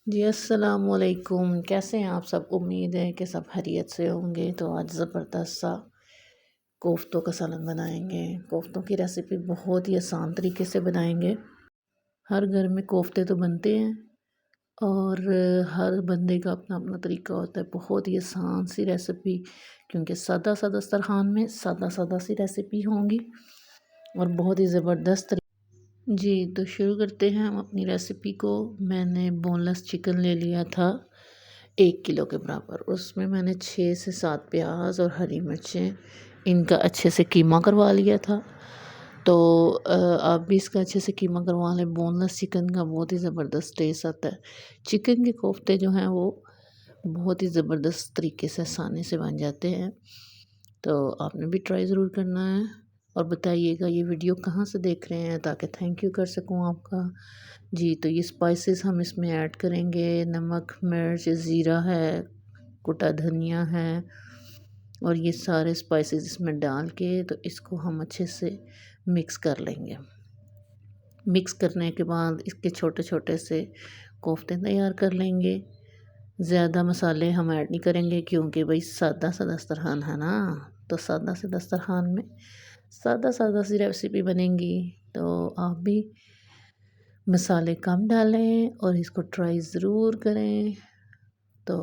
जी अस्सलाम वालेकुम। कैसे हैं आप सब? उम्मीद है कि सब खैरियत से होंगे। तो आज ज़बरदस्त सा कोफ्तों का सालन बनाएंगे। कोफ्तों की रेसिपी बहुत ही आसान तरीके से बनाएंगे। हर घर में कोफ्ते तो बनते हैं और हर बंदे का अपना अपना तरीका होता है। बहुत ही आसान सी रेसिपी, क्योंकि सादा सा दस्तरखान में सादा सादा सी रेसिपी होंगी और बहुत ही ज़बरदस्त। जी तो शुरू करते हैं हम अपनी रेसिपी को। मैंने बोनलेस चिकन ले लिया था 1 किलो के बराबर। उसमें मैंने 6 से 7 प्याज और हरी मिर्चें, इनका अच्छे से कीमा करवा लिया था। तो आप भी इसका अच्छे से कीमा करवा लें। बोनलेस चिकन का बहुत ही ज़बरदस्त टेस्ट आता है। चिकन के कोफ्ते जो हैं वो बहुत ही ज़बरदस्त तरीके से आसानी से बन जाते हैं। तो आपने भी ट्राई ज़रूर करना है और बताइएगा ये वीडियो कहाँ से देख रहे हैं, ताकि थैंक यू कर सकूँ आपका। जी तो ये स्पाइसेस हम इसमें ऐड करेंगे। नमक, मिर्च, ज़ीरा है, कुटा धनिया है और ये सारे स्पाइसेस इसमें डाल के तो इसको हम अच्छे से मिक्स कर लेंगे। मिक्स करने के बाद इसके छोटे छोटे से कोफ्ते तैयार कर लेंगे। ज़्यादा मसाले हम ऐड नहीं करेंगे, क्योंकि भाई सादा सा दस्तरखान है ना। तो सादा से दस्तरखान में सादा सादा सी रेसिपी बनेंगी। तो आप भी मसाले कम डालें और इसको ट्राई ज़रूर करें। तो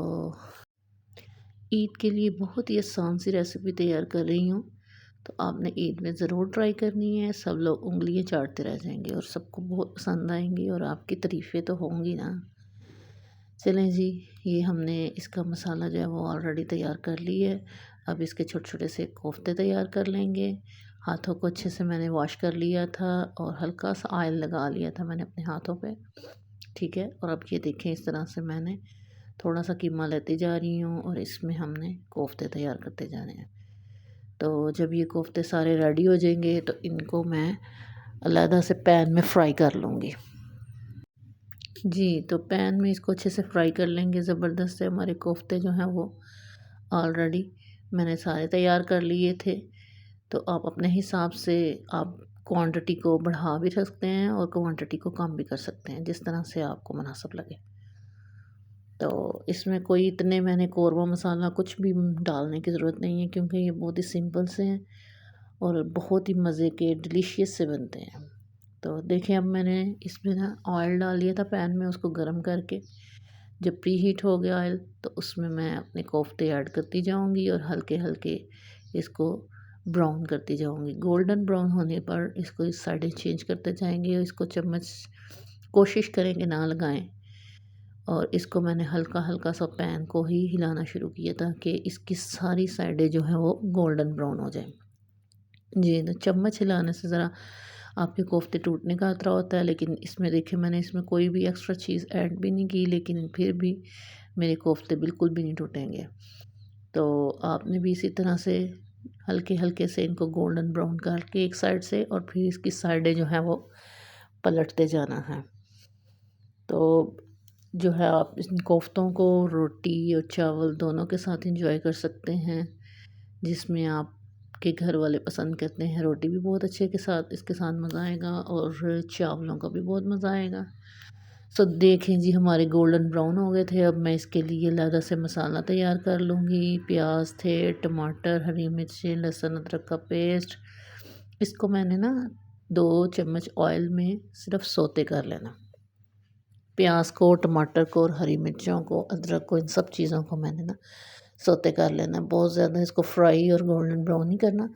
ईद के लिए बहुत ही आसान सी रेसिपी तैयार कर रही हूँ। तो आपने ईद में ज़रूर ट्राई करनी है। सब लोग उंगलियां चाटते रह जाएंगे और सबको बहुत पसंद आएंगी और आपकी तारीफ़ें तो होंगी ना। चलें जी, ये हमने इसका मसाला जो है वो ऑलरेडी तैयार कर ली है। अब इसके छोटे छोटे से कोफ्ते तैयार कर लेंगे। हाथों को अच्छे से मैंने वॉश कर लिया था और हल्का सा ऑयल लगा लिया था मैंने अपने हाथों पे। ठीक है, और अब ये देखें इस तरह से मैंने थोड़ा सा कीमा लेती जा रही हूँ और इसमें हमने कोफ्ते तैयार करते जाने हैं। तो जब ये कोफ्ते सारे रेडी हो जाएंगे तो इनको मैं अलहदा से पैन में फ्राई कर लूँगी। जी तो पैन में इसको अच्छे से फ्राई कर लेंगे। ज़बरदस्त से हमारे कोफ्ते जो हैं वो ऑलरेडी मैंने सारे तैयार कर लिए थे। तो आप अपने हिसाब से आप क्वांटिटी को बढ़ा भी सकते हैं और क्वांटिटी को कम भी कर सकते हैं, जिस तरह से आपको मुनासिब लगे। तो इसमें कोई इतने मैंने कौरमा मसाला कुछ भी डालने की ज़रूरत नहीं है, क्योंकि ये बहुत ही सिंपल से हैं और बहुत ही मज़े के डिलीशियस से बनते हैं। तो देखिए अब मैंने इसमें ना ऑयल डाल दिया था पैन में, उसको गर्म करके जब प्री हीट हो गया ऑयल तो उसमें मैं अपने कोफ्ते ऐड करती जाऊंगी और हल्के हल्के इसको ब्राउन करती जाऊंगी। गोल्डन ब्राउन होने पर इसको इस साइडें चेंज करते जाएंगे और इसको चम्मच कोशिश करेंगे ना लगाएं। और इसको मैंने हल्का हल्का सा पैन को ही हिलाना शुरू किया ताकि इसकी सारी साइडें जो है वो गोल्डन ब्राउन हो जाए। जी तो चम्मच हिलाने से ज़रा आपके कोफ्ते टूटने का खतरा होता है, लेकिन इसमें देखिए मैंने इसमें कोई भी एक्स्ट्रा चीज़ ऐड भी नहीं की, लेकिन फिर भी मेरे कोफ्ते बिल्कुल भी नहीं टूटेंगे। तो आपने भी इसी तरह से हल्के हल्के से इनको गोल्डन ब्राउन करके एक साइड से और फिर इसकी साइडें जो हैं वो पलटते जाना है। तो जो है आप इन कोफ्तों को रोटी और चावल दोनों के साथ इंजॉय कर सकते हैं, जिसमें आपके घर वाले पसंद करते हैं। रोटी भी बहुत अच्छे के साथ इसके साथ मज़ा आएगा और चावलों का भी बहुत मज़ा आएगा। सो देखें जी हमारे गोल्डन ब्राउन हो गए थे। अब मैं इसके लिए अलग से मसाला तैयार कर लूँगी। प्याज थे, टमाटर, हरी मिर्चें, लहसुन अदरक का पेस्ट, इसको मैंने ना 2 चम्मच ऑयल में सिर्फ सोते कर लेना। प्याज को, टमाटर को और हरी मिर्चों को, अदरक को, इन सब चीज़ों को मैंने ना सोते कर लेना। बहुत ज़्यादा इसको फ्राई और गोल्डन ब्राउन नहीं करना,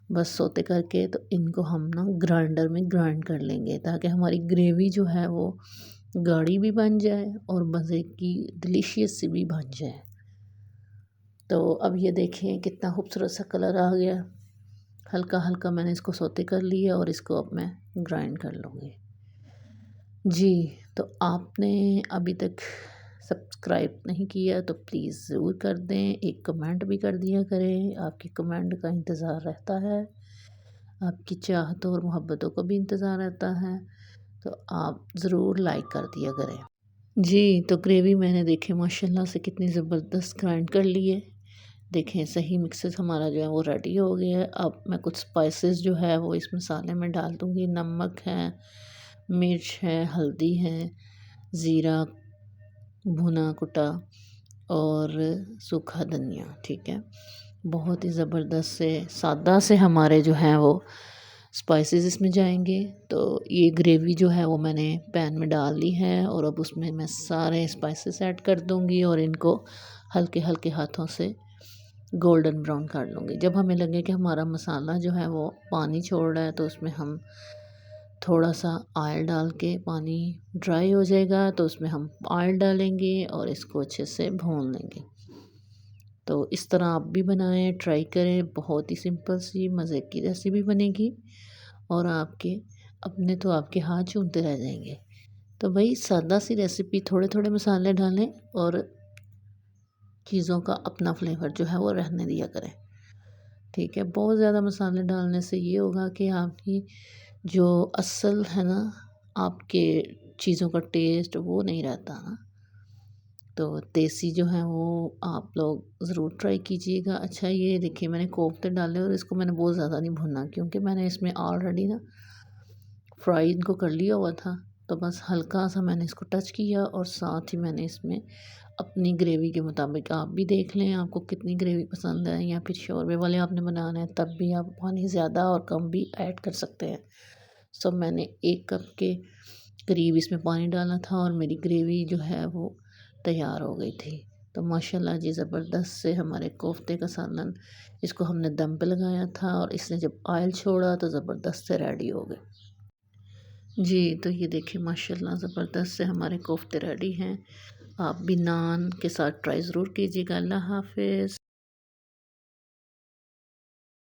बस सोते करके तो इनको हम ना ग्राइंडर में ग्राइंड कर लेंगे, ताकि हमारी ग्रेवी जो है वो गाढ़ी भी बन जाए और मज़े की डिलीशियस सी भी बन जाए। तो अब ये देखें कितना खूबसूरत सा कलर आ गया। हल्का हल्का मैंने इसको सोते कर लिया और इसको अब मैं ग्राइंड कर लूँगी। जी तो आपने अभी तक सब्सक्राइब नहीं किया तो प्लीज़ ज़रूर कर दें। एक कमेंट भी कर दिया करें, आपके कमेंट का इंतज़ार रहता है। आपकी चाहतों और मोहब्बतों का भी इंतज़ार रहता है, तो आप ज़रूर लाइक कर दिया करें। जी तो ग्रेवी मैंने देखे माशाल्लाह से कितनी ज़बरदस्त ग्राइंड कर ली है। देखें सही मिक्सेस हमारा जो है वो रेडी हो गया है। अब मैं कुछ स्पाइसेस जो है वो इस मसाले में डाल दूँगी। नमक है, मिर्च है, हल्दी है, ज़ीरा, भुना कुटा और सूखा धनिया। ठीक है, बहुत ही ज़बरदस्त से सादा से हमारे जो हैं वो स्पाइसेस इसमें जाएंगे। तो ये ग्रेवी जो है वो मैंने पैन में डाल ली है और अब उसमें मैं सारे स्पाइसेस ऐड कर दूंगी और इनको हल्के हल्के हाथों से गोल्डन ब्राउन कर लूँगी। जब हमें लगे कि हमारा मसाला जो है वो पानी छोड़ रहा है तो उसमें हम थोड़ा सा ऑयल डाल के, पानी ड्राई हो जाएगा तो उसमें हम ऑयल डालेंगे और इसको अच्छे से भून लेंगे। तो इस तरह आप भी बनाएं, ट्राई करें। बहुत ही सिंपल सी मज़े की रेसिपी बनेगी और आपके हाथ चूमते रह जाएंगे। तो भाई सादा सी रेसिपी, थोड़े थोड़े मसाले डालें और चीज़ों का अपना फ्लेवर जो है वो रहने दिया करें। ठीक है, बहुत ज़्यादा मसाले डालने से ये होगा कि आपकी जो असल है ना, आपके चीज़ों का टेस्ट वो नहीं रहता ना। तो देसी जो है वो आप लोग ज़रूर ट्राई कीजिएगा। अच्छा, ये देखिए मैंने कोफ्ते डाले और इसको मैंने बहुत ज़्यादा नहीं भुना क्योंकि मैंने इसमें ऑलरेडी ना फ्राई इनको कर लिया हुआ था। तो बस हल्का सा मैंने इसको टच किया और साथ ही मैंने इसमें अपनी ग्रेवी के मुताबिक, आप भी देख लें आपको कितनी ग्रेवी पसंद है, या फिर शोरबे वाले आपने बनाना है तब भी आप पानी ज़्यादा और कम भी ऐड कर सकते हैं। सो मैंने 1 कप के करीब इसमें पानी डाला था और मेरी ग्रेवी जो है वो तैयार हो गई थी। तो माशाल्लाह जी ज़बरदस्त से हमारे कोफ्ते का सालन, इसको हमने दम पे लगाया था और इसने जब ऑयल छोड़ा तो ज़बरदस्त से रेडी हो गए जी। तो ये देखिए माशाल्लाह ज़बरदस्त से हमारे कोफ्ते रेडी हैं। आप भी नान के साथ ट्राई ज़रूर कीजिएगा। अल्लाह हाफ़िज़।